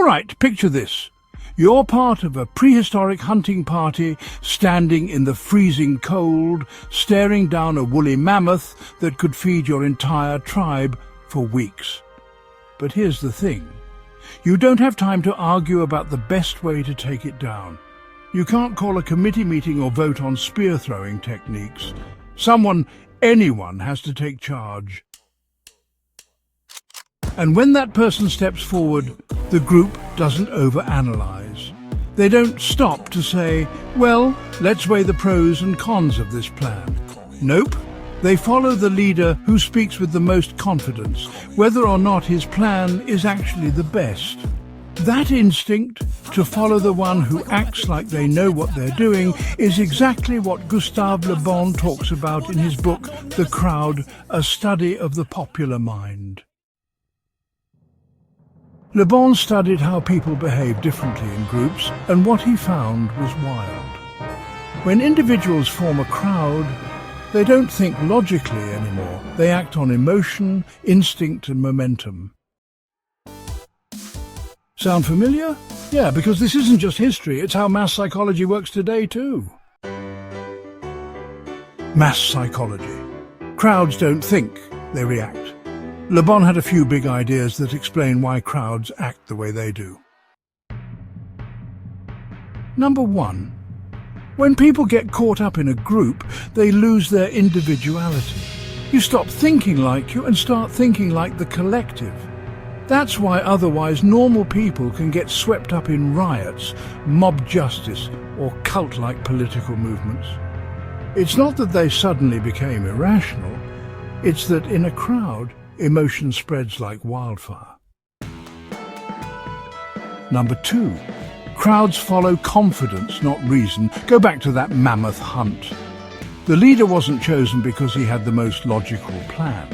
right, picture this. You're part of a prehistoric hunting party, standing in the freezing cold, staring down a woolly mammoth that could feed your entire tribe for weeks. But here's the thing. You don't have time to argue about the best way to take it down. You can't call a committee meeting or vote on spear-throwing techniques. Anyone has to take charge. And when that person steps forward, the group doesn't overanalyze. They don't stop to say, well, let's weigh the pros and cons of this plan. Nope. They follow the leader who speaks with the most confidence, whether or not his plan is actually the best. That instinct to follow the one who acts like they know what they're doing is exactly what Gustave Le Bon talks about in his book, The Crowd, A Study of the Popular Mind. Le Bon studied how people behave differently in groups, and what he found was wild. When individuals form a crowd, they don't think logically anymore. They act on emotion, instinct and momentum. Sound familiar? Yeah, because this isn't just history, it's how mass psychology works today too. Mass psychology. Crowds don't think, they react. Le Bon had a few big ideas that explain why crowds act the way they do. Number 1. When people get caught up in a group, they lose their individuality. You stop thinking like you and start thinking like the collective. That's why otherwise normal people can get swept up in riots, mob justice, or cult-like political movements. It's not that they suddenly became irrational, it's that in a crowd, emotion spreads like wildfire. Number 2. Crowds follow confidence, not reason. Go back to that mammoth hunt. The leader wasn't chosen because he had the most logical plan.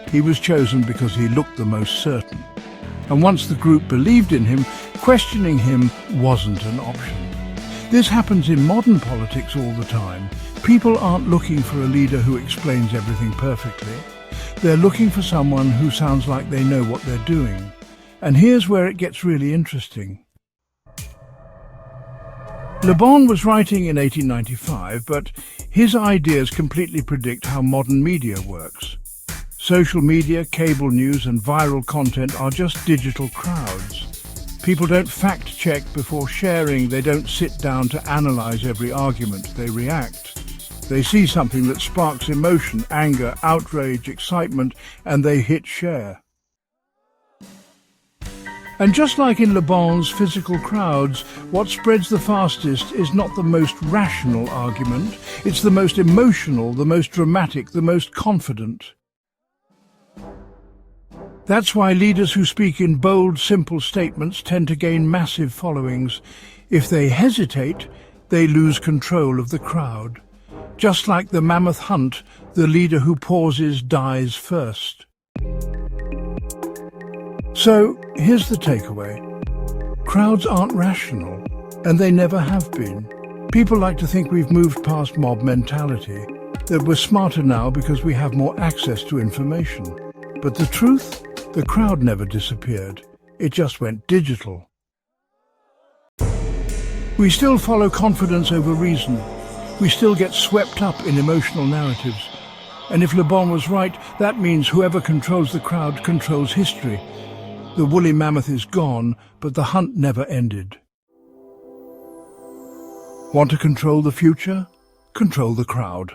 He was chosen because he looked the most certain. And once the group believed in him, questioning him wasn't an option. This happens in modern politics all the time. People aren't looking for a leader who explains everything perfectly. They're looking for someone who sounds like they know what they're doing. And here's where it gets really interesting. Le Bon was writing in 1895, but his ideas completely predict how modern media works. Social media, cable news and viral content are just digital crowds. People don't fact-check before sharing, they don't sit down to analyze every argument, they react. They see something that sparks emotion, anger, outrage, excitement, and they hit share. And just like in Le Bon's physical crowds, what spreads the fastest is not the most rational argument, it's the most emotional, the most dramatic, the most confident. That's why leaders who speak in bold, simple statements tend to gain massive followings. If they hesitate, they lose control of the crowd. Just like the mammoth hunt, the leader who pauses dies first. So, here's the takeaway. Crowds aren't rational, and they never have been. People like to think we've moved past mob mentality, that we're smarter now because we have more access to information. But the truth? The crowd never disappeared. It just went digital. We still follow confidence over reason. We still get swept up in emotional narratives. And if Le Bon was right, that means whoever controls the crowd controls history. The woolly mammoth is gone, but the hunt never ended. Want to control the future? Control the crowd.